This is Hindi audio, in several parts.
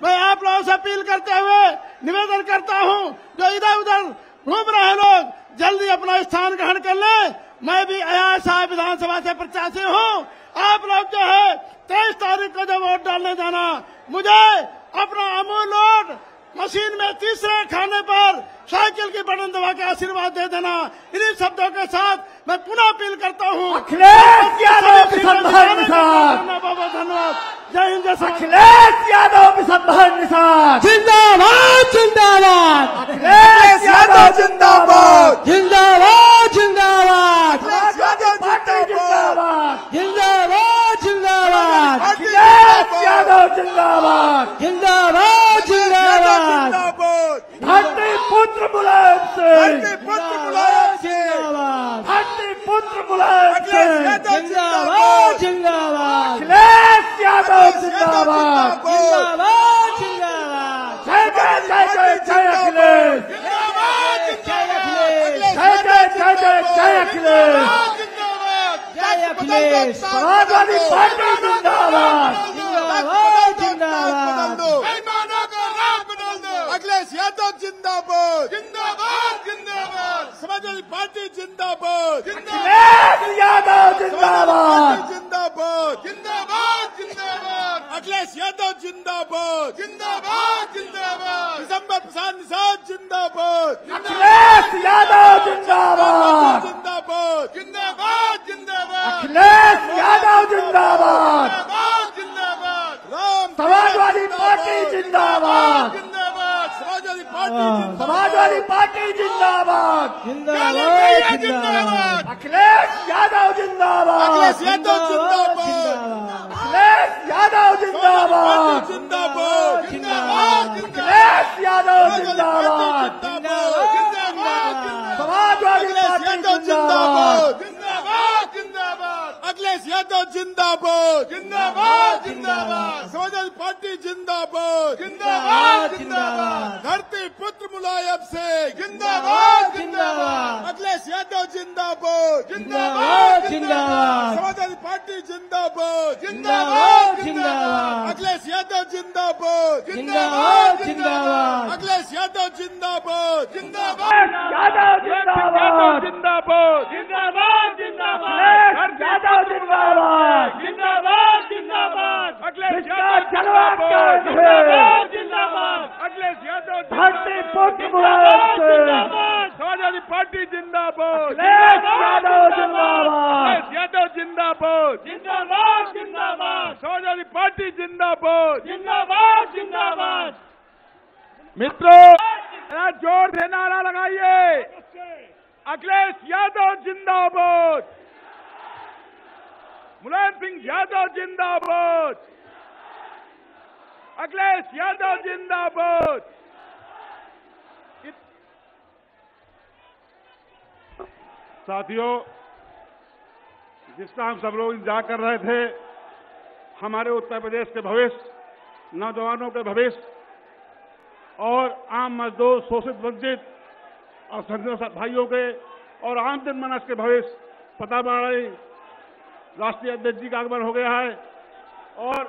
मैं आप लोगों से अपील करते हुए निवेदन करता हूं, जो इधर उधर घूम रहे लोग जल्दी अपना स्थान ग्रहण कर ले। मैं भी अयाज साहब विधानसभा से प्रत्याशी हूं। आप लोग जो है 23 तारीख को जो वोट डालने जाना, मुझे अपना अमूल वोट मशीन में तीसरे खाने पर साइकिल की बटन दबा के आशीर्वाद दे देना। इन्हीं शब्दों के साथ मैं पुनः अपील करता हूं। अखिलेश यादव के सम्मान के साथ बहुत बहुत धन्यवाद। जय हिंद जय श्री अखिलेश यादव के सम्मान के साथ जिंदाबाद जिंदाबाद अखिलेश यादव जिंदाबाद जिंदाबाद जिंदाबाद जिंदाबाद जिंदाबाद जिंदाबाद अखिलेश यादव जिंदाबाद जिंदाबाद जिंदाबाद धरती पुत्र मुलायम सिंह जिंदाबाद धरती पुत्र मुलायम सिंह जिंदाबाद जिंदाबाद अखिलेश यादव जिंदाबाद जिंदाबाद जिंदाबाद जय जय जय जय जय अखिलेश जय अखिलेश जय अखिलेश जय अखिलेश समाजवादी पार्टी जिंदाबाद जिंदाबाद जिंदाबाद अखिलेश यादव जिंदाबाद जिंदाबाद जिंदाबाद। समाजवादी पार्टी जिंदाबाद अखिलेश यादव जिंदाबाद जिंदाबाद जिंदाबाद जिंदाबाद। अखिलेश यादव जिंदाबाद जिंदाबाद जिंदाबाद। दिसंबर प्रसाद निषाद जिंदाबाद अखिलेश यादव जिंदाबाद जिंदाबाद जिंदाबाद जिंदाबाद। अखिलेश यादव जिंदाबाद जिंदाबाद राम समाजवादी पार्टी जिंदाबाद जिंदाबाद। समाजवादी पार्टी समाजवादी पार्टी जिंदाबाद जिंदाबाद जिंदाबाद अखिलेश यादव जिंदाबाद अखिलेश यादव जिंदाबाद अखिलेश यादव जिंदाबाद जिंदाबाद जिंदाबाद। अखिलेश यादव जिंदाबाद जिंदाबाद समाजवादी पार्टी जिंदाबाद जिंदाबाद जिंदाबाद। अखिलेश यादव जिंदाबाद जिंदाबाद जिंदाबाद। समाजवादी पार्टी जिंदाबाद जिंदाबाद जिंदाबाद। धरती पुत्र मुलायम सिंह जिंदाबाद जिंदाबाद। अखिलेश यादव जिंदाबाद जिंदाबाद जिंदाबाद समाजवादी पार्टी जिंदाबाद जिंदाबाद जिंदाबाद अखिलेश यादव जिंदाबाद जिंदाबाद जिंदाबाद अखिलेश यादव जिंदाबाद यादव जिंदाबाद जिंदाबाद जिंदाबाद अखिलेश यादव जिंदाबाद जिंदाबाद जिंदाबाद। अखिलेश इसका जलवा कर जिंदाबाद। अखिलेश यादव धरती पुत्र मुलायम सिंह समाजवादी पार्टी जिंदाबाद अखिलेश यादव जिंदाबाद अखिलेश यादव जिंदाबाद जिंदाबाद जिंदाबाद। समाजवादी पार्टी जिंदाबाद जिंदाबाद जिंदाबाद। मित्रों जोर से नारा लगाइए। अखिलेश यादव जिंदाबाद, मुलायम सिंह यादव जिंदाबाद, अखिलेश यादव जिंदाबाद। साथियों, जिसका हम सब लोग इंतजार कर रहे थे, हमारे उत्तर प्रदेश के भविष्य, नौजवानों के भविष्य और आम मजदूर, शोषित, वंचित और संघर्ष भाइयों के और आम जनमानस के भविष्य पता बना रही राष्ट्रीय अध्यक्ष जी का आगमन हो गया है। और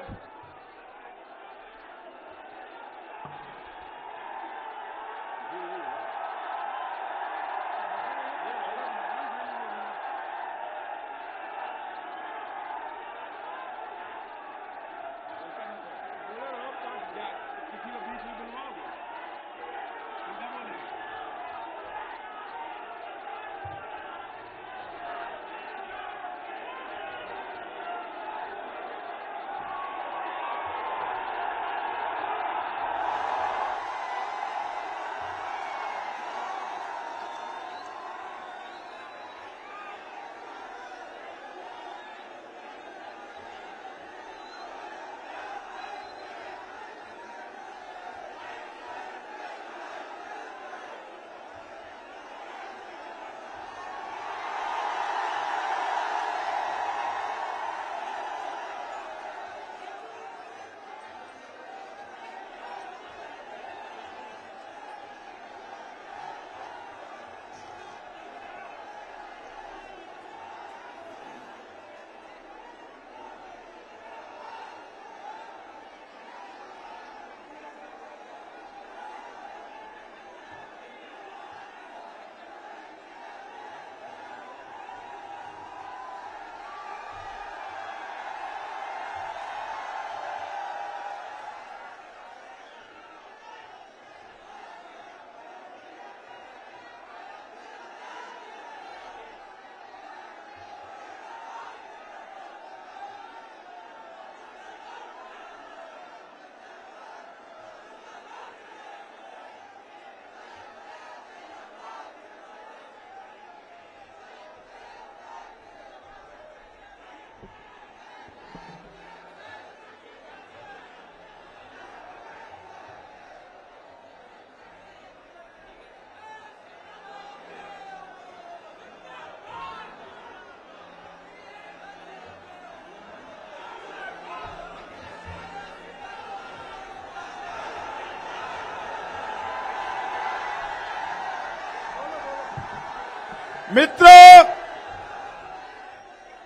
मित्रों,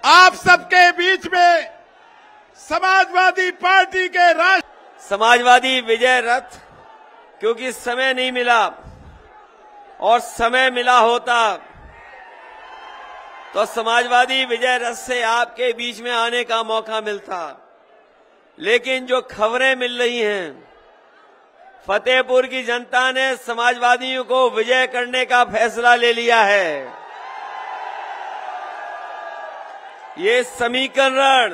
आप सबके बीच में समाजवादी पार्टी के समाजवादी विजय रथ, क्योंकि समय नहीं मिला और समय मिला होता तो समाजवादी विजय रथ से आपके बीच में आने का मौका मिलता। लेकिन जो खबरें मिल रही हैं, फतेहपुर की जनता ने समाजवादियों को विजय करने का फैसला ले लिया है। ये समीकरण,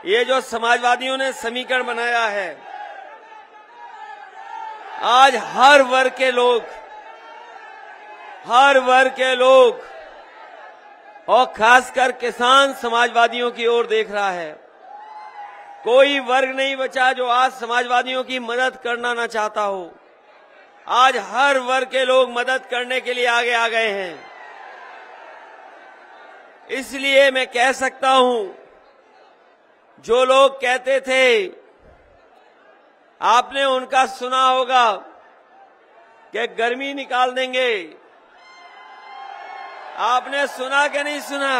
ये जो समाजवादियों ने समीकरण बनाया है, आज हर वर्ग के लोग और खासकर किसान समाजवादियों की ओर देख रहा है। कोई वर्ग नहीं बचा जो आज समाजवादियों की मदद करना न चाहता हो। आज हर वर्ग के लोग मदद करने के लिए आगे आ गए हैं। इसलिए मैं कह सकता हूं, जो लोग कहते थे, आपने उनका सुना होगा कि गर्मी निकाल देंगे। आपने सुना कि नहीं सुना?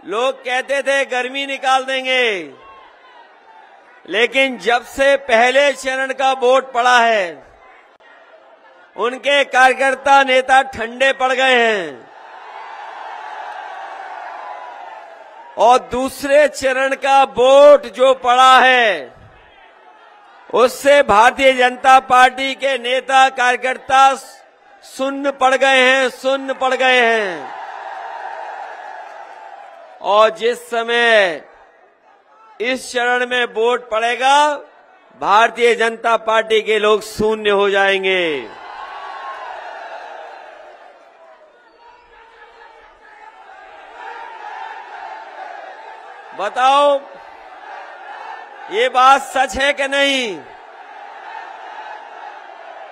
लोग कहते थे गर्मी निकाल देंगे, लेकिन जब से पहले चरण का वोट पड़ा है, उनके कार्यकर्ता नेता ठंडे पड़ गए हैं और दूसरे चरण का वोट जो पड़ा है, उससे भारतीय जनता पार्टी के नेता कार्यकर्ता सुन्न पड़ गए हैं। और जिस समय इस चरण में वोट पड़ेगा, भारतीय जनता पार्टी के लोग शून्य हो जाएंगे। बताओ, ये बात सच है कि नहीं?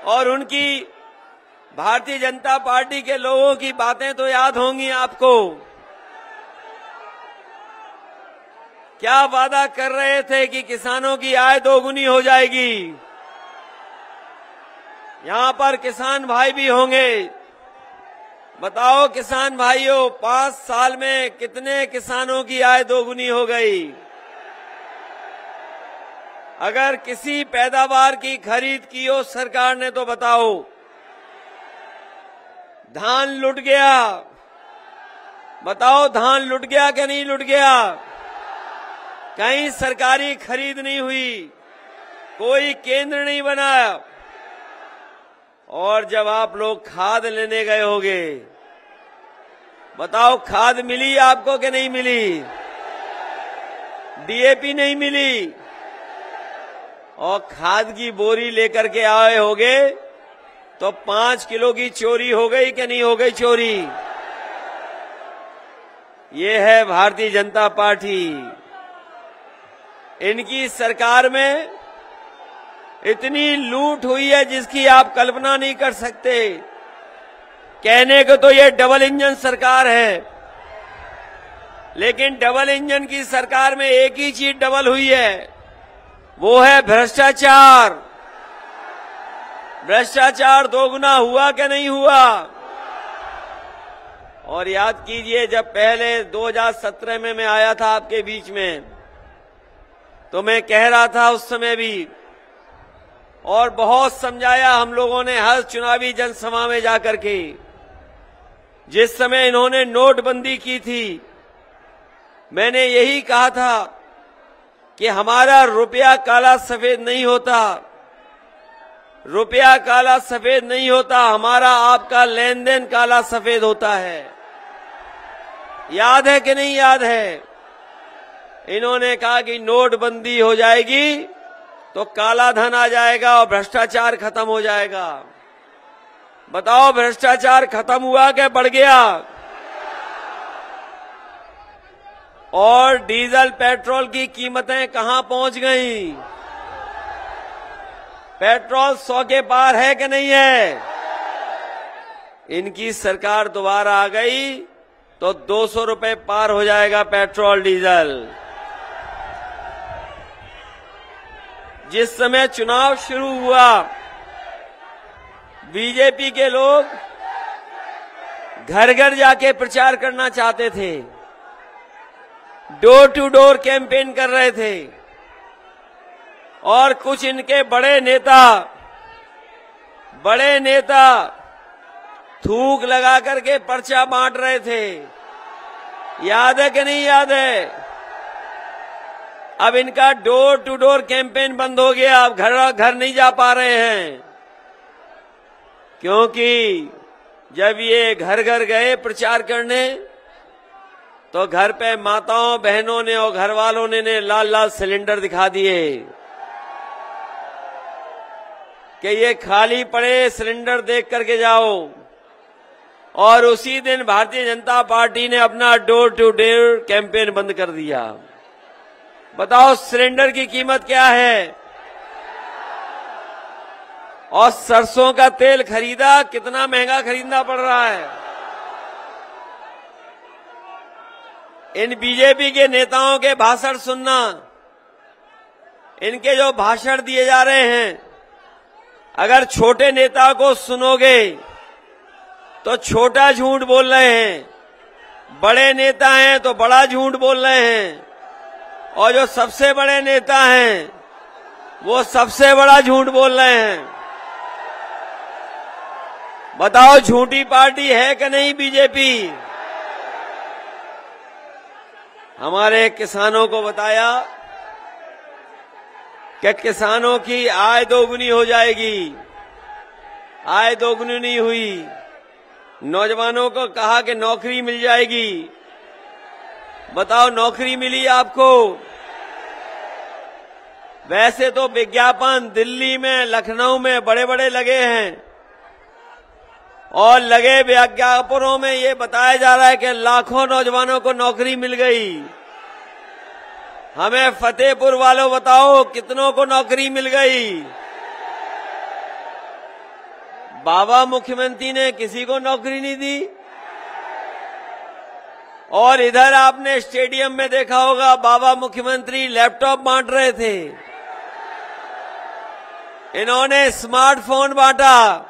और उनकी भारतीय जनता पार्टी के लोगों की बातें तो याद होंगी आपको। क्या वादा कर रहे थे कि किसानों की आय दोगुनी हो जाएगी। यहां पर किसान भाई भी होंगे। बताओ किसान भाइयों, 5 साल में कितने किसानों की आय दोगुनी हो गई? अगर किसी पैदावार की खरीद की हो सरकार ने तो बताओ। धान लुट गया, बताओ धान लुट गया कि नहीं लुट गया? कहीं सरकारी खरीद नहीं हुई, कोई केंद्र नहीं बनाया। और जब आप लोग खाद लेने गए होगे, बताओ खाद मिली आपको कि नहीं मिली? डीएपी नहीं मिली। और खाद की बोरी लेकर के आए होगे तो 5 किलो की चोरी हो गई कि नहीं हो गई चोरी? ये है भारतीय जनता पार्टी। इनकी सरकार में इतनी लूट हुई है जिसकी आप कल्पना नहीं कर सकते। कहने को तो ये डबल इंजन सरकार है, लेकिन डबल इंजन की सरकार में एक ही चीज डबल हुई है, वो है भ्रष्टाचार। भ्रष्टाचार दोगुना हुआ कि नहीं हुआ? और याद कीजिए, जब पहले 2017 में मैं आया था आपके बीच में, तो मैं कह रहा था उस समय भी, और बहुत समझाया हम लोगों ने हर चुनावी जनसभा में जाकर के। जिस समय इन्होंने नोटबंदी की थी, मैंने यही कहा था कि हमारा रुपया काला सफेद नहीं होता, रुपया काला सफेद नहीं होता, हमारा आपका लेन देन काला सफेद होता है। याद है कि नहीं याद है? इन्होंने कहा कि नोटबंदी हो जाएगी तो काला धन आ जाएगा और भ्रष्टाचार खत्म हो जाएगा। बताओ भ्रष्टाचार खत्म हुआ कि बढ़ गया? और डीजल पेट्रोल की कीमतें कहां पहुंच गई? पेट्रोल 100 के पार है कि नहीं है? इनकी सरकार दोबारा आ गई तो 200 रुपए पार हो जाएगा पेट्रोल डीजल। जिस समय चुनाव शुरू हुआ, बीजेपी के लोग घर घर जाके प्रचार करना चाहते थे, डोर टू डोर कैंपेन कर रहे थे, और कुछ इनके बड़े नेता थूक लगा करके पर्चा बांट रहे थे। याद है कि नहीं याद है? अब इनका डोर टू डोर कैंपेन बंद हो गया, अब घर नहीं जा पा रहे हैं, क्योंकि जब ये घर घर गए प्रचार करने तो घर पे माताओं बहनों ने और घर वालों ने लाल लाल सिलेंडर दिखा दिए कि ये खाली पड़े सिलेंडर देख करके जाओ। और उसी दिन भारतीय जनता पार्टी ने अपना डोर टू डोर कैंपेन बंद कर दिया। बताओ सिलेंडर की कीमत क्या है? और सरसों का तेल खरीदा, कितना महंगा खरीदना पड़ रहा है। इन बीजेपी के नेताओं के भाषण सुनना, इनके जो भाषण दिए जा रहे हैं, अगर छोटे नेता को सुनोगे तो छोटा झूठ बोल रहे हैं, बड़े नेता हैं तो बड़ा झूठ बोल रहे हैं, और जो सबसे बड़े नेता हैं वो सबसे बड़ा झूठ बोल रहे हैं। बताओ झूठी पार्टी है कि नहीं बीजेपी? हमारे किसानों को बताया कि किसानों की आय दोगुनी हो जाएगी, आय दोगुनी नहीं हुई। नौजवानों को कहा कि नौकरी मिल जाएगी। बताओ नौकरी मिली आपको? वैसे तो विज्ञापन दिल्ली में, लखनऊ में बड़े बड़े लगे हैं, और लगे विज्ञापनों में ये बताया जा रहा है कि लाखों नौजवानों को नौकरी मिल गई। हमें फतेहपुर वालों बताओ कितनों को नौकरी मिल गई? बाबा मुख्यमंत्री ने किसी को नौकरी नहीं दी। और इधर आपने स्टेडियम में देखा होगा, बाबा मुख्यमंत्री लैपटॉप बांट रहे थे, इन्होंने स्मार्टफोन बांटा,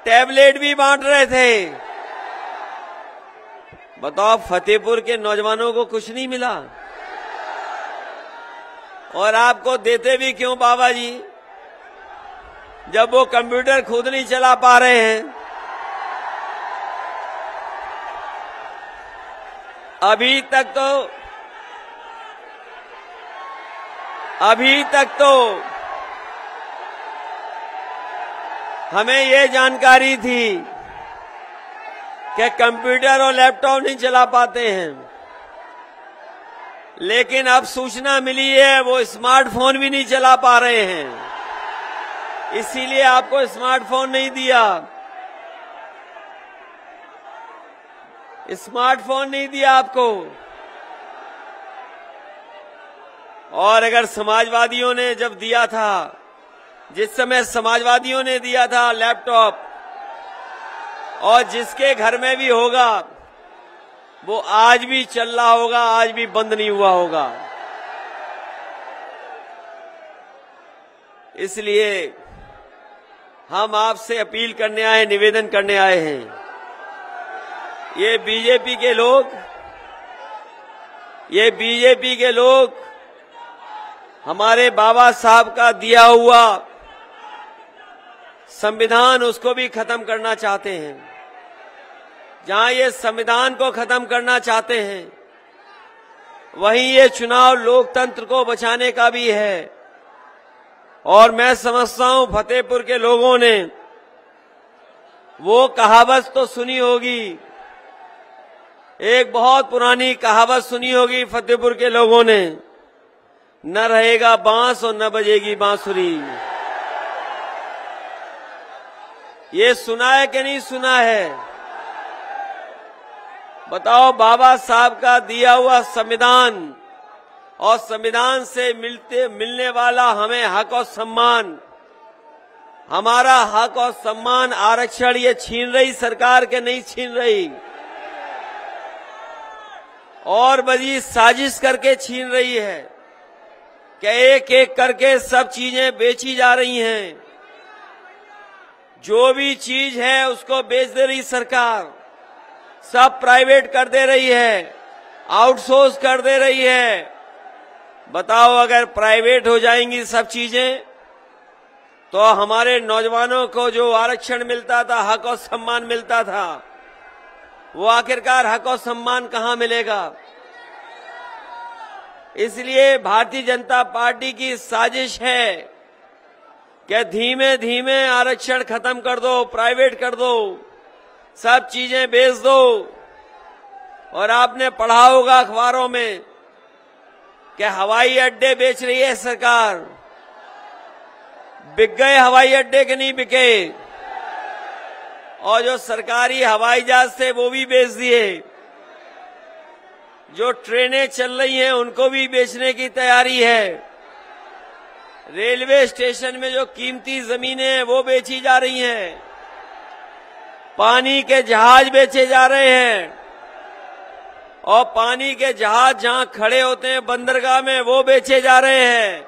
टैबलेट भी बांट रहे थे। बताओ फतेहपुर के नौजवानों को कुछ नहीं मिला? और आपको देते भी क्यों बाबा जी, जब वो कंप्यूटर खुद नहीं चला पा रहे हैं? अभी तक तो हमें ये जानकारी थी कि कंप्यूटर और लैपटॉप नहीं चला पाते हैं, लेकिन अब सूचना मिली है वो स्मार्टफोन भी नहीं चला पा रहे हैं, इसीलिए आपको स्मार्टफोन नहीं दिया। स्मार्टफोन नहीं दिया आपको। और अगर समाजवादियों ने जब दिया था, जिस समय समाजवादियों ने दिया था लैपटॉप, और जिसके घर में भी होगा वो आज भी चल रहा होगा, आज भी बंद नहीं हुआ होगा। इसलिए हम आपसे अपील करने आए, निवेदन करने आए हैं। ये बीजेपी के लोग हमारे बाबा साहब का दिया हुआ संविधान, उसको भी खत्म करना चाहते हैं। जहां ये संविधान को खत्म करना चाहते हैं, वहीं ये चुनाव लोकतंत्र को बचाने का भी है। और मैं समझता हूं फतेहपुर के लोगों ने वो कहावत तो सुनी होगी, एक बहुत पुरानी कहावत सुनी होगी फतेहपुर के लोगों ने, न रहेगा बांस और न बजेगी बांसुरी। ये सुना है कि नहीं सुना है? बताओ बाबा साहब का दिया हुआ संविधान और संविधान से मिलने वाला हमें हक और सम्मान, हमारा हक और सम्मान आरक्षण ये छीन रही सरकार के नहीं छीन रही, और बड़ी साजिश करके छीन रही है कि एक एक करके सब चीजें बेची जा रही हैं। जो भी चीज है उसको बेच दे रही सरकार, सब प्राइवेट कर दे रही है, आउटसोर्स कर दे रही है। बताओ, अगर प्राइवेट हो जाएंगी सब चीजें तो हमारे नौजवानों को जो आरक्षण मिलता था, हक और सम्मान मिलता था, वो आखिरकार हक और सम्मान कहां मिलेगा? इसलिए भारतीय जनता पार्टी की साजिश है कि धीमे धीमे आरक्षण खत्म कर दो, प्राइवेट कर दो, सब चीजें बेच दो। और आपने पढ़ा होगा अखबारों में कि हवाई अड्डे बेच रही है सरकार। बिक गए हवाई अड्डे के नहीं बिके, और जो सरकारी हवाई जहाज थे वो भी बेच दिए। जो ट्रेनें चल रही हैं उनको भी बेचने की तैयारी है। रेलवे स्टेशन में जो कीमती जमीनें हैं वो बेची जा रही हैं। पानी के जहाज बेचे जा रहे हैं, और पानी के जहाज जहां खड़े होते हैं बंदरगाह में वो बेचे जा रहे हैं।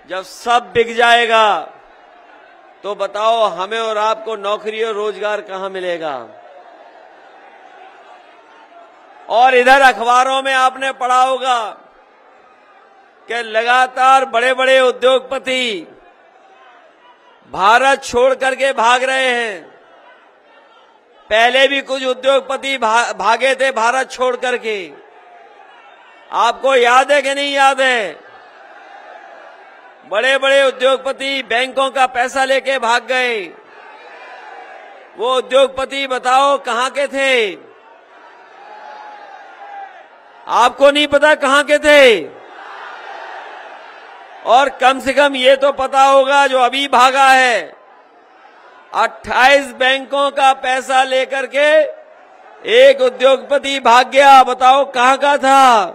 जब सब बिक जाएगा तो बताओ हमें और आपको नौकरी और रोजगार कहां मिलेगा? और इधर अखबारों में आपने पढ़ा होगा कि लगातार बड़े बड़े उद्योगपति भारत छोड़ करके भाग रहे हैं। पहले भी कुछ उद्योगपति भागे थे भारत छोड़ करके। आपको याद है कि नहीं याद है? बड़े बड़े उद्योगपति बैंकों का पैसा लेके भाग गए। वो उद्योगपति बताओ कहां के थे? आपको नहीं पता कहां के थे? और कम से कम ये तो पता होगा जो अभी भागा है, 28 बैंकों का पैसा लेकर के एक उद्योगपति भाग गया। बताओ कहां का था?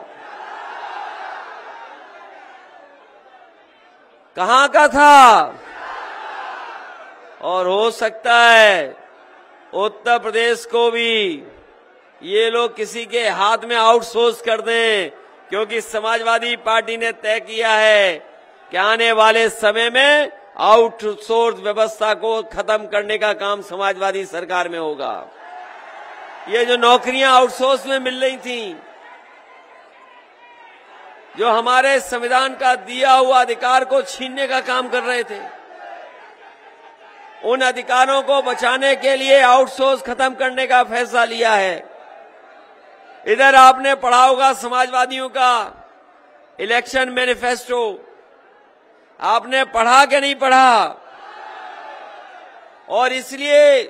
कहां का था? और हो सकता है उत्तर प्रदेश को भी ये लोग किसी के हाथ में आउटसोर्स कर दें, क्योंकि समाजवादी पार्टी ने तय किया है कि आने वाले समय में आउटसोर्स व्यवस्था को खत्म करने का काम समाजवादी सरकार में होगा। ये जो नौकरियां आउटसोर्स में मिल रही थीं, जो हमारे संविधान का दिया हुआ अधिकार को छीनने का काम कर रहे थे, उन अधिकारों को बचाने के लिए आउटसोर्स खत्म करने का फैसला लिया है। इधर आपने पढ़ा होगा समाजवादियों का इलेक्शन मैनिफेस्टो। आपने पढ़ा कि नहीं पढ़ा? और इसलिए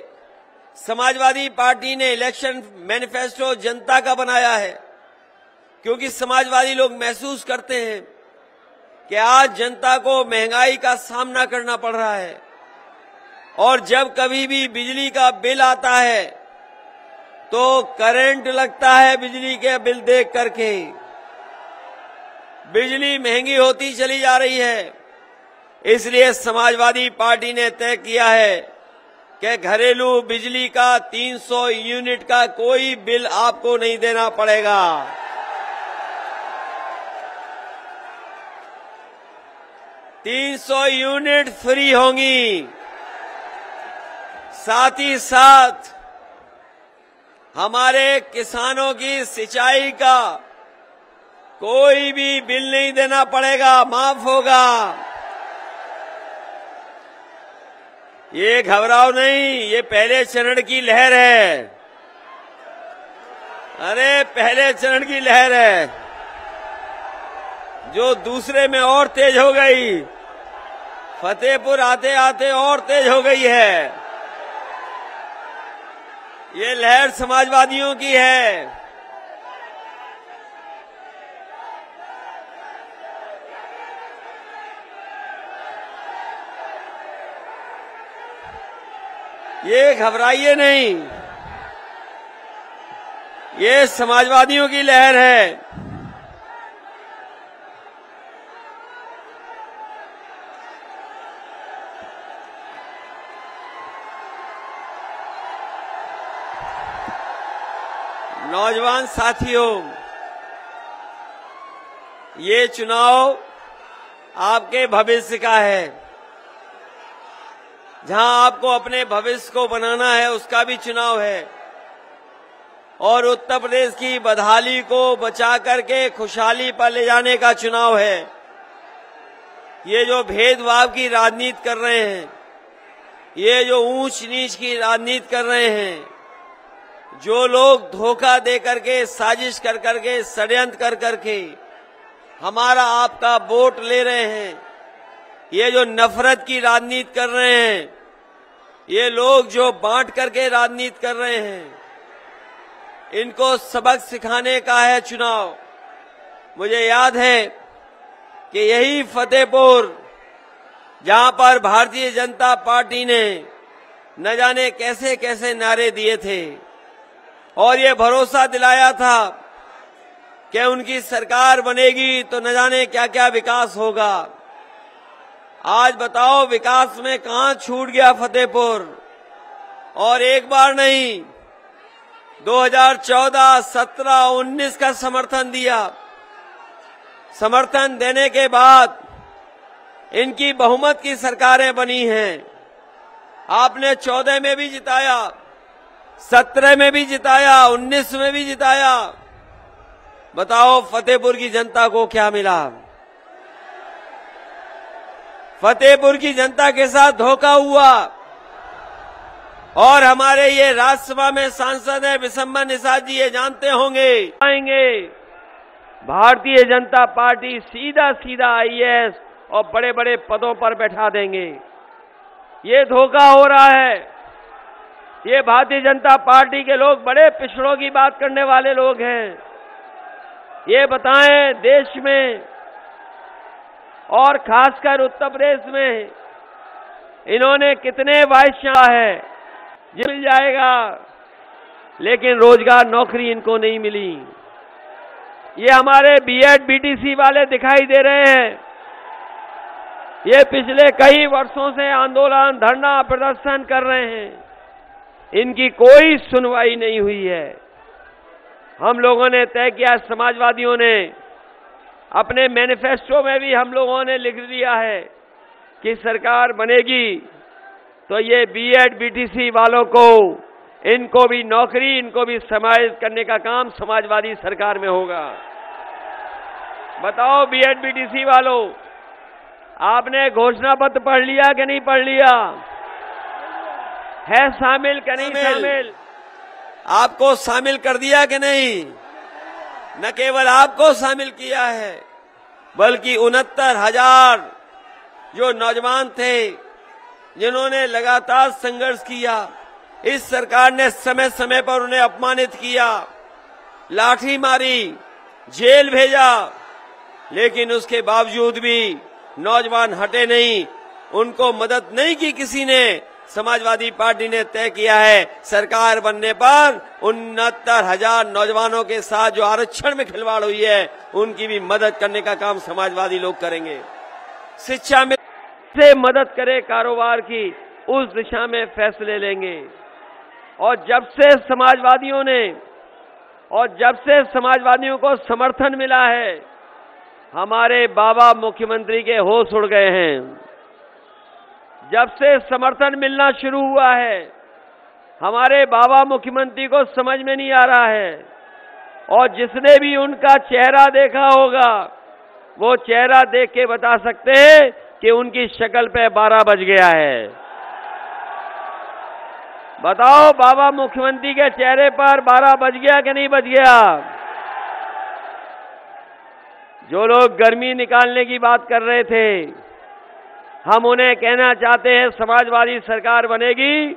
समाजवादी पार्टी ने इलेक्शन मैनिफेस्टो जनता का बनाया है, क्योंकि समाजवादी लोग महसूस करते हैं कि आज जनता को महंगाई का सामना करना पड़ रहा है, और जब कभी भी बिजली का बिल आता है तो करंट लगता है बिजली के बिल देख करके। बिजली महंगी होती चली जा रही है। इसलिए समाजवादी पार्टी ने तय किया है कि घरेलू बिजली का 300 यूनिट का कोई बिल आपको नहीं देना पड़ेगा। $300 यूनिट फ्री होंगी। साथ ही साथ हमारे किसानों की सिंचाई का कोई भी बिल नहीं देना पड़ेगा, माफ होगा। ये घबराओ नहीं, ये पहले चरण की लहर है। अरे पहले चरण की लहर है, जो दूसरे में और तेज हो गई। फतेहपुर आते आते और तेज हो गई है। ये लहर समाजवादियों की है। ये घबराइए नहीं, ये समाजवादियों की लहर है। नौजवान साथियों, ये चुनाव आपके भविष्य का है। जहां आपको अपने भविष्य को बनाना है, उसका भी चुनाव है। और उत्तर प्रदेश की बदहाली को बचा करके खुशहाली पर ले जाने का चुनाव है। ये जो भेदभाव की राजनीति कर रहे हैं, ये जो ऊंच नीच की राजनीति कर रहे हैं, जो लोग धोखा दे करके, साजिश कर करके, षड्यंत्र कर करके हमारा आपका वोट ले रहे हैं, ये जो नफरत की राजनीति कर रहे हैं, ये लोग जो बांट करके राजनीति कर रहे हैं, इनको सबक सिखाने का है चुनाव। मुझे याद है कि यही फतेहपुर, जहां पर भारतीय जनता पार्टी ने न जाने कैसे कैसे नारे दिए थे और ये भरोसा दिलाया था कि उनकी सरकार बनेगी तो न जाने क्या क्या विकास होगा। आज बताओ, विकास में कहां छूट गया फतेहपुर? और एक बार नहीं, 2014, 17, 19 का समर्थन दिया। समर्थन देने के बाद इनकी बहुमत की सरकारें बनी हैं। आपने 14 में भी जिताया, 17 में भी जिताया, 19 में भी जिताया। बताओ फतेहपुर की जनता को क्या मिला? फतेहपुर की जनता के साथ धोखा हुआ। और हमारे ये राज्यसभा में सांसद है विशंबर निषाद जी, ये जानते होंगे, आएंगे भारतीय जनता पार्टी सीधा सीधा आईएएस और बड़े बड़े पदों पर बैठा देंगे। ये धोखा हो रहा है। ये भारतीय जनता पार्टी के लोग बड़े पिछड़ों की बात करने वाले लोग हैं। ये बताएं, देश में और खासकर उत्तर प्रदेश में इन्होंने कितने वायदा है, ये मिल जाएगा, लेकिन रोजगार नौकरी इनको नहीं मिली। ये हमारे बीएड बीटीसी वाले दिखाई दे रहे हैं। ये पिछले कई वर्षों से आंदोलन, धरना, प्रदर्शन कर रहे हैं, इनकी कोई सुनवाई नहीं हुई है। हम लोगों ने तय किया, समाजवादियों ने अपने मैनिफेस्टो में भी हम लोगों ने लिख दिया है कि सरकार बनेगी तो ये बीएड बीटीसी वालों को, इनको भी नौकरी, इनको भी समाहित करने का काम समाजवादी सरकार में होगा। बताओ बीएड बीटीसी वालों, आपने घोषणा पत्र पढ़ लिया कि नहीं पढ़ लिया? है शामिल कि नहीं शामिल? आपको शामिल कर दिया कि नहीं? न केवल आपको शामिल किया है, बल्कि 69,000 जो नौजवान थे जिन्होंने लगातार संघर्ष किया, इस सरकार ने समय समय पर उन्हें अपमानित किया, लाठी मारी, जेल भेजा, लेकिन उसके बावजूद भी नौजवान हटे नहीं, उनको मदद नहीं की किसी ने। समाजवादी पार्टी ने तय किया है सरकार बनने पर 69,000 नौजवानों के साथ जो आरक्षण में खिलवाड़ हुई है, उनकी भी मदद करने का काम समाजवादी लोग करेंगे। शिक्षा में से मदद करे कारोबार की, उस दिशा में फैसले लेंगे। और जब से समाजवादियों को समर्थन मिला है, हमारे बाबा मुख्यमंत्री के होश उड़ गए हैं। जब से समर्थन मिलना शुरू हुआ है, हमारे बाबा मुख्यमंत्री को समझ में नहीं आ रहा है। और जिसने भी उनका चेहरा देखा होगा, वो चेहरा देख के बता सकते हैं कि उनकी शक्ल पे 12 बज गया है। बताओ, बाबा मुख्यमंत्री के चेहरे पर 12 बज गया कि नहीं बज गया? जो लोग गर्मी निकालने की बात कर रहे थे, हम उन्हें कहना चाहते हैं, समाजवादी सरकार बनेगी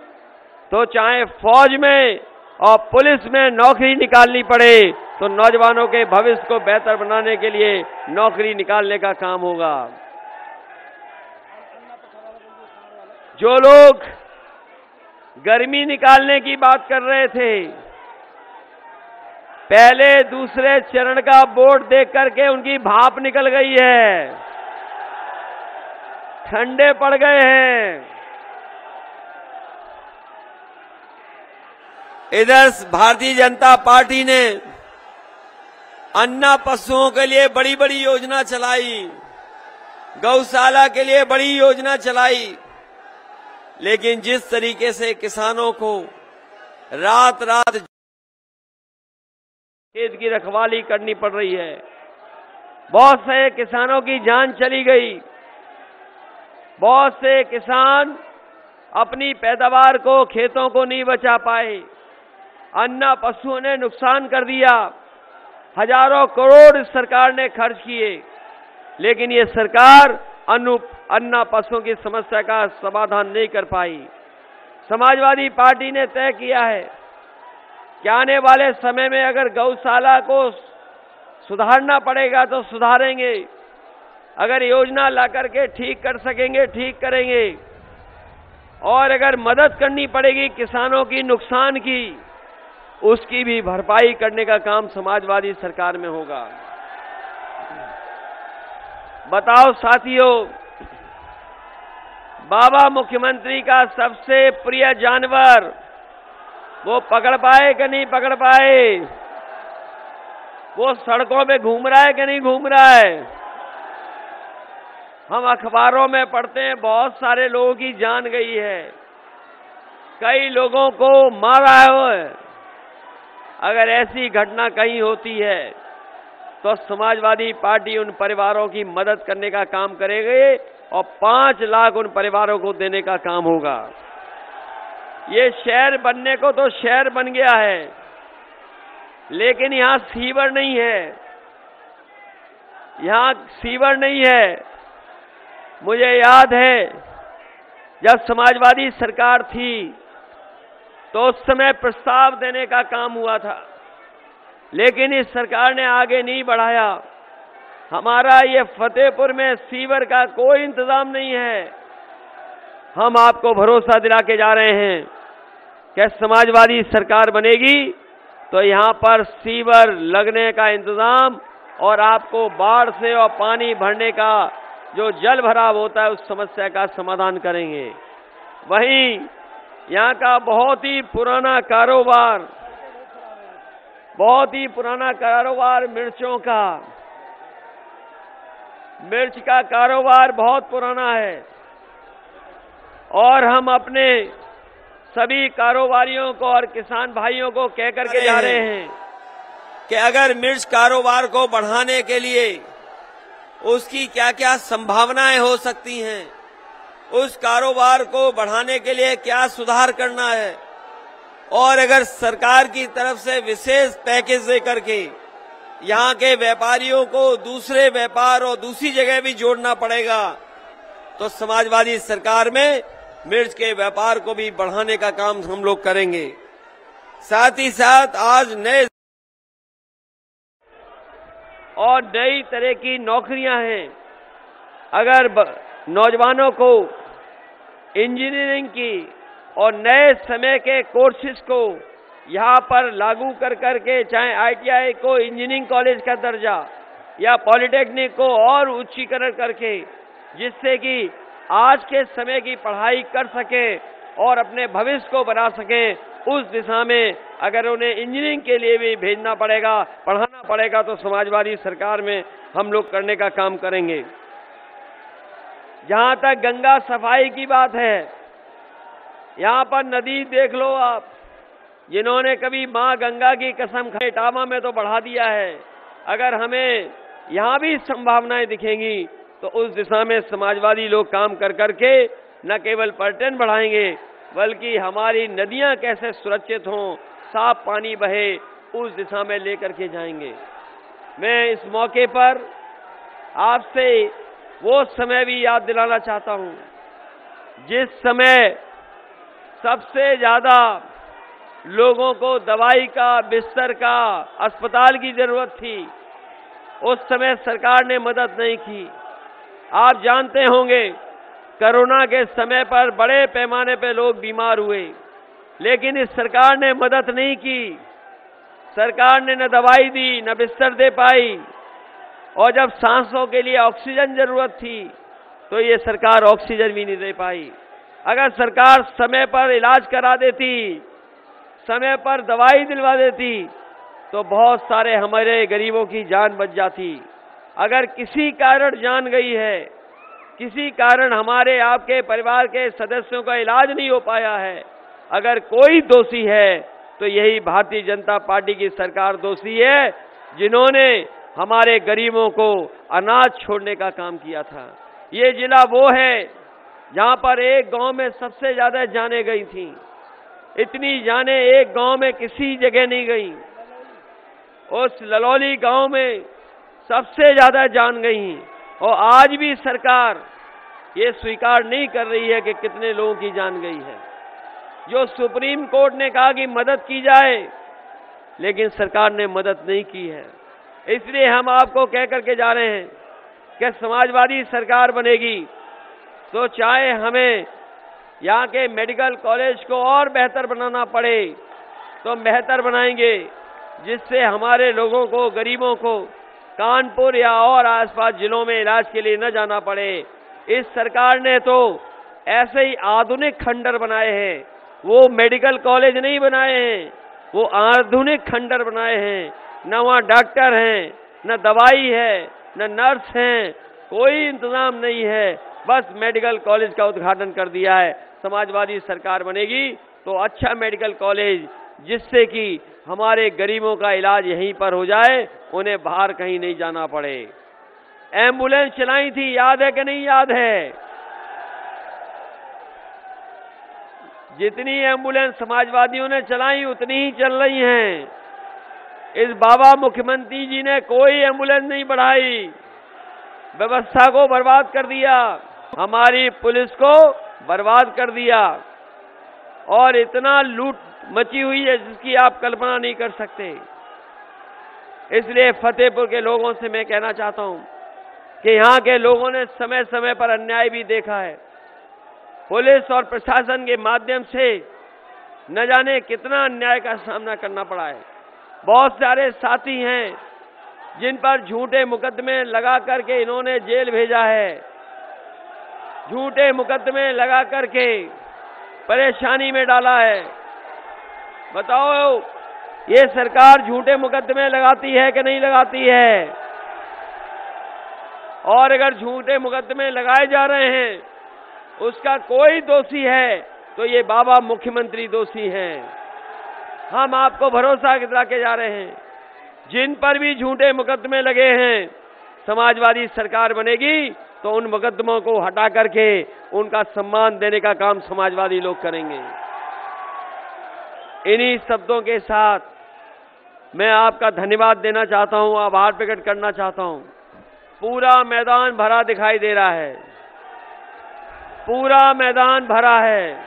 तो चाहे फौज में और पुलिस में नौकरी निकालनी पड़े, तो नौजवानों के भविष्य को बेहतर बनाने के लिए नौकरी निकालने का काम होगा। जो लोग गर्मी निकालने की बात कर रहे थे, पहले दूसरे चरण का बोर्ड देख करके उनकी भाप निकल गई है, ठंडे पड़ गए हैं। इधर भारतीय जनता पार्टी ने अन्ना पशुओं के लिए बड़ी बड़ी योजना चलाई, गौशाला के लिए बड़ी योजना चलाई, लेकिन जिस तरीके से किसानों को रात रात खेत की रखवाली करनी पड़ रही है, बहुत से किसानों की जान चली गई, बहुत से किसान अपनी पैदावार को, खेतों को नहीं बचा पाए, अन्ना पशुओं ने नुकसान कर दिया, हजारों करोड़ इस सरकार ने खर्च किए, लेकिन ये सरकार अन्ना पशुओं की समस्या का समाधान नहीं कर पाई। समाजवादी पार्टी ने तय किया है कि आने वाले समय में अगर गौशाला को सुधारना पड़ेगा तो सुधारेंगे, अगर योजना ला करके ठीक कर सकेंगे ठीक करेंगे, और अगर मदद करनी पड़ेगी किसानों की नुकसान की, उसकी भी भरपाई करने का काम समाजवादी सरकार में होगा। बताओ साथियों, बाबा मुख्यमंत्री का सबसे प्रिय जानवर वो पकड़ पाए कि नहीं पकड़ पाए? वो सड़कों पे घूम रहा है कि नहीं घूम रहा है? हम अखबारों में पढ़ते हैं बहुत सारे लोगों की जान गई है, कई लोगों को मारा है। अगर ऐसी घटना कहीं होती है तो समाजवादी पार्टी उन परिवारों की मदद करने का काम करेगी और 5 लाख उन परिवारों को देने का काम होगा। ये शहर बनने को तो शहर बन गया है, लेकिन यहां सीवर नहीं है, यहां सीवर नहीं है। मुझे याद है जब समाजवादी सरकार थी तो उस समय प्रस्ताव देने का काम हुआ था, लेकिन इस सरकार ने आगे नहीं बढ़ाया। हमारा ये फतेहपुर में सीवर का कोई इंतजाम नहीं है। हम आपको भरोसा दिला के जा रहे हैं कि समाजवादी सरकार बनेगी तो यहां पर सीवर लगने का इंतजाम और आपको बाढ़ से और पानी भरने का जो जल भराव होता है उस समस्या का समाधान करेंगे। वहीं यहां का बहुत ही पुराना कारोबार मिर्च का कारोबार बहुत पुराना है, और हम अपने सभी कारोबारियों को और किसान भाइयों को कह करके जा रहे हैं कि अगर मिर्च कारोबार को बढ़ाने के लिए उसकी क्या क्या संभावनाएं हो सकती हैं, उस कारोबार को बढ़ाने के लिए क्या सुधार करना है, और अगर सरकार की तरफ से विशेष पैकेज दे करके यहाँ के व्यापारियों को दूसरे व्यापार और दूसरी जगह भी जोड़ना पड़ेगा, तो समाजवादी सरकार में मिर्च के व्यापार को भी बढ़ाने का काम हम लोग करेंगे। साथ ही साथ आज नई तरह की नौकरियां हैं। अगर नौजवानों को इंजीनियरिंग की और नए समय के कोर्सेज को यहाँ पर लागू कर करके, चाहे आईटीआई को इंजीनियरिंग कॉलेज का दर्जा या पॉलिटेक्निक को और उच्चीकरण करके, जिससे कि आज के समय की पढ़ाई कर सके और अपने भविष्य को बना सके, उस दिशा में अगर उन्हें इंजीनियरिंग के लिए भी भेजना पड़ेगा, पढ़ाना पड़ेगा, तो समाजवादी सरकार में हम लोग करने का काम करेंगे। जहां तक गंगा सफाई की बात है, यहाँ पर नदी देख लो आप, जिन्होंने कभी मां गंगा की कसम खाई, इटावा में तो बढ़ा दिया है। अगर हमें यहाँ भी संभावनाएं दिखेंगी तो उस दिशा में समाजवादी लोग काम कर करके न केवल पर्यटन बढ़ाएंगे, बल्कि हमारी नदियां कैसे सुरक्षित हों, साफ पानी बहे, उस दिशा में लेकर के जाएंगे। मैं इस मौके पर आपसे वो समय भी याद दिलाना चाहता हूं जिस समय सबसे ज्यादा लोगों को दवाई का, बिस्तर का, अस्पताल की जरूरत थी। उस समय सरकार ने मदद नहीं की। आप जानते होंगे कोरोना के समय पर बड़े पैमाने पर लोग बीमार हुए, लेकिन इस सरकार ने मदद नहीं की। सरकार ने न दवाई दी, न बिस्तर दे पाई, और जब सांसों के लिए ऑक्सीजन जरूरत थी तो ये सरकार ऑक्सीजन भी नहीं दे पाई। अगर सरकार समय पर इलाज करा देती, समय पर दवाई दिलवा देती, तो बहुत सारे हमारे गरीबों की जान बच जाती। अगर किसी कारण जान गई है किसी कारण हमारे आपके परिवार के सदस्यों का इलाज नहीं हो पाया है, अगर कोई दोषी है तो यही भारतीय जनता पार्टी की सरकार दोषी है, जिन्होंने हमारे गरीबों को अनाज छोड़ने का काम किया था। ये जिला वो है जहां पर एक गांव में सबसे ज्यादा जानें गई थी। इतनी जानें एक गांव में किसी जगह नहीं गई। उस ललौली गांव में सबसे ज्यादा जान गई, और आज भी सरकार ये स्वीकार नहीं कर रही है कि कितने लोगों की जान गई है। जो सुप्रीम कोर्ट ने कहा कि मदद की जाए, लेकिन सरकार ने मदद नहीं की है। इसलिए हम आपको कह करके जा रहे हैं कि समाजवादी सरकार बनेगी तो चाहे हमें यहाँ के मेडिकल कॉलेज को और बेहतर बनाना पड़े तो बेहतर बनाएंगे, जिससे हमारे लोगों को, गरीबों को कानपुर या और आसपास जिलों में इलाज के लिए न जाना पड़े। इस सरकार ने तो ऐसे ही आधुनिक खंडर बनाए हैं, वो मेडिकल कॉलेज नहीं बनाए हैं, वो आधुनिक खंडर बनाए हैं। न वहाँ डॉक्टर हैं, न दवाई है, न नर्स हैं, कोई इंतजाम नहीं है, बस मेडिकल कॉलेज का उद्घाटन कर दिया है। समाजवादी सरकार बनेगी तो अच्छा मेडिकल कॉलेज, जिससे कि हमारे गरीबों का इलाज यहीं पर हो जाए, उन्हें बाहर कहीं नहीं जाना पड़े। एम्बुलेंस चलाई थी, याद है कि नहीं याद है? जितनी एम्बुलेंस समाजवादियों ने चलाई उतनी ही चल रही हैं। इस बाबा मुख्यमंत्री जी ने कोई एम्बुलेंस नहीं बढ़ाई, व्यवस्था को बर्बाद कर दिया, हमारी पुलिस को बर्बाद कर दिया, और इतना लूट मची हुई है जिसकी आप कल्पना नहीं कर सकते। इसलिए फतेहपुर के लोगों से मैं कहना चाहता हूं कि यहाँ के लोगों ने समय समय पर अन्याय भी देखा है। पुलिस और प्रशासन के माध्यम से न जाने कितना अन्याय का सामना करना पड़ा है। बहुत सारे साथी हैं जिन पर झूठे मुकदमे लगा करके इन्होंने जेल भेजा है, झूठे मुकदमे लगा करके परेशानी में डाला है। बताओ, ये सरकार झूठे मुकदमे लगाती है कि नहीं लगाती है? और अगर झूठे मुकदमे लगाए जा रहे हैं, उसका कोई दोषी है तो ये बाबा मुख्यमंत्री दोषी हैं। हम आपको भरोसा दिला के जा रहे हैं, जिन पर भी झूठे मुकदमे लगे हैं, समाजवादी सरकार बनेगी तो उन मुकदमों को हटा करके उनका सम्मान देने का काम समाजवादी लोग करेंगे। इन्हीं शब्दों के साथ मैं आपका धन्यवाद देना चाहता हूं, आभार प्रकट करना चाहता हूं। पूरा मैदान भरा दिखाई दे रहा है, पूरा मैदान भरा है,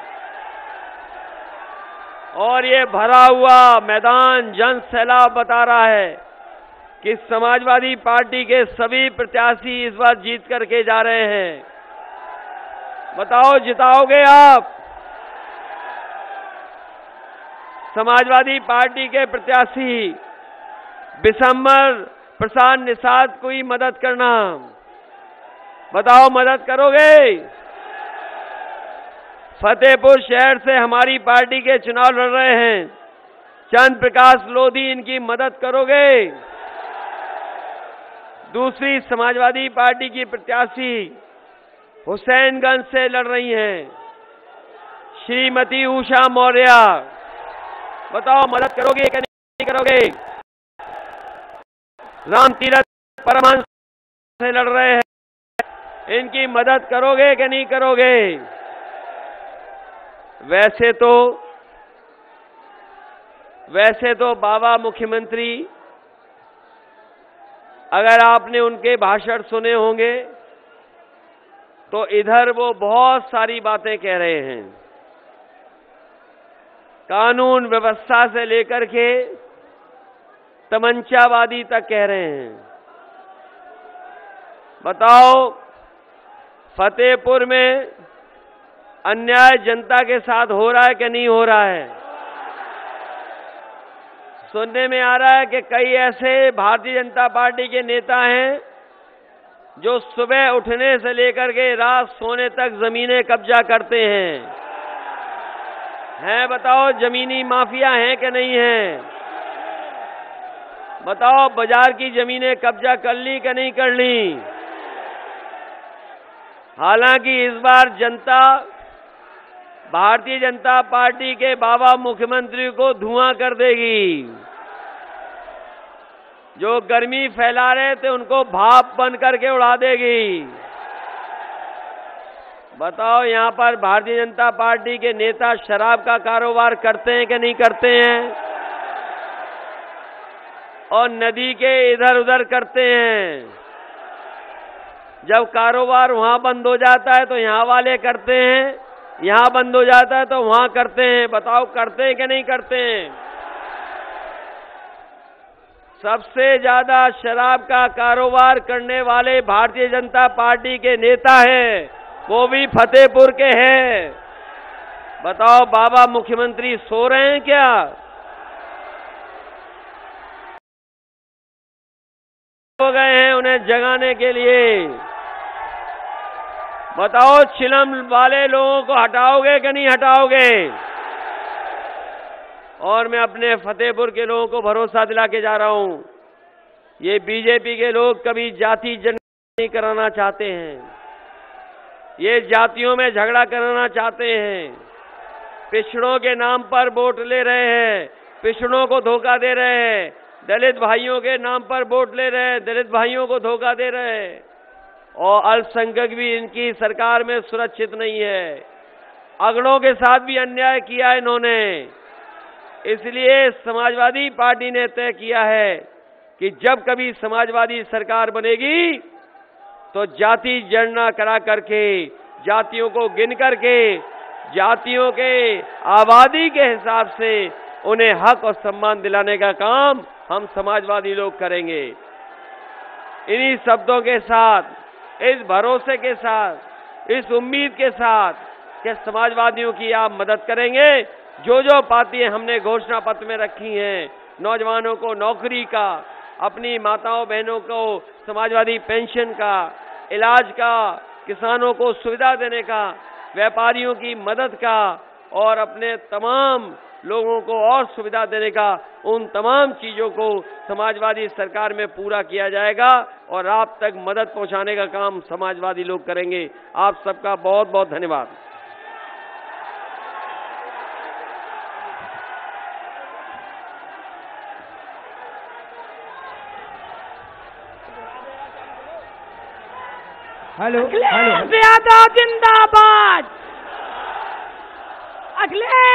और ये भरा हुआ मैदान जन सैलाब बता रहा है कि समाजवादी पार्टी के सभी प्रत्याशी इस बार जीत करके जा रहे हैं। बताओ, जिताओगे आप? समाजवादी पार्टी के प्रत्याशी बिशंबर प्रसाद निषाद को ही मदद करना। बताओ, मदद करोगे? फतेहपुर शहर से हमारी पार्टी के चुनाव लड़ रहे हैं चंद्र प्रकाश लोधी, इनकी मदद करोगे? दूसरी समाजवादी पार्टी की प्रत्याशी हुसैनगंज से लड़ रही हैं श्रीमती उषा मौर्य। बताओ, मदद करोगे कि नहीं करोगे? राम तीरथ परमहंस से लड़ रहे हैं, इनकी मदद करोगे कि नहीं करोगे? वैसे तो बाबा मुख्यमंत्री, अगर आपने उनके भाषण सुने होंगे तो इधर वो बहुत सारी बातें कह रहे हैं, कानून व्यवस्था से लेकर के तमंचावादी तक कह रहे हैं। बताओ, फतेहपुर में अन्याय जनता के साथ हो रहा है कि नहीं हो रहा है? सुनने में आ रहा है कि कई ऐसे भारतीय जनता पार्टी के नेता हैं जो सुबह उठने से लेकर के रात सोने तक जमीनें कब्जा करते हैं। बताओ, जमीनी माफिया हैं कि नहीं हैं? बताओ, बाजार की जमीनें कब्जा कर ली कि नहीं कर ली? हालांकि इस बार जनता भारतीय जनता पार्टी के बाबा मुख्यमंत्री को धुआं कर देगी। जो गर्मी फैला रहे थे उनको भाप बन करके उड़ा देगी। बताओ, यहां पर भारतीय जनता पार्टी के नेता शराब का कारोबार करते हैं कि नहीं करते हैं? और नदी के इधर उधर करते हैं। जब कारोबार वहां बंद हो जाता है तो यहां वाले करते हैं, यहां बंद हो जाता है तो वहां करते हैं। बताओ, करते हैं कि नहीं करते हैं? सबसे ज्यादा शराब का कारोबार करने वाले भारतीय जनता पार्टी के नेता हैं, वो भी फतेहपुर के हैं। बताओ, बाबा मुख्यमंत्री सो रहे हैं क्या? हो गए हैं उन्हें जगाने के लिए। बताओ, चिलम वाले लोगों को हटाओगे कि नहीं हटाओगे? और मैं अपने फतेहपुर के लोगों को भरोसा दिला के जा रहा हूं, ये बीजेपी के लोग कभी जाति जनगणना नहीं कराना चाहते हैं। ये जातियों में झगड़ा कराना चाहते हैं। पिछड़ों के नाम पर वोट ले रहे हैं, पिछड़ों को धोखा दे रहे हैं। दलित भाइयों के नाम पर वोट ले रहे हैं, दलित भाइयों को धोखा दे रहे हैं। और अल्पसंख्यक भी इनकी सरकार में सुरक्षित नहीं है। अगड़ों के साथ भी अन्याय किया इन्होंने। इसलिए समाजवादी पार्टी ने तय किया है कि जब कभी समाजवादी सरकार बनेगी तो जाति जनगणना करा करके, जातियों को गिन करके, जातियों के आबादी के हिसाब से उन्हें हक और सम्मान दिलाने का काम हम समाजवादी लोग करेंगे। इन्हीं शब्दों के साथ, इस भरोसे के साथ, इस उम्मीद के साथ कि समाजवादियों की आप मदद करेंगे। जो जो बातें हमने घोषणा पत्र में रखी हैं, नौजवानों को नौकरी का, अपनी माताओं बहनों को समाजवादी पेंशन का, इलाज का, किसानों को सुविधा देने का, व्यापारियों की मदद का और अपने तमाम लोगों को और सुविधा देने का, उन तमाम चीजों को समाजवादी सरकार में पूरा किया जाएगा और आप तक मदद पहुंचाने का काम समाजवादी लोग करेंगे। आप सबका बहुत बहुत धन्यवाद। हेलो अखिलेश यादव जिंदाबाद। अखिलेश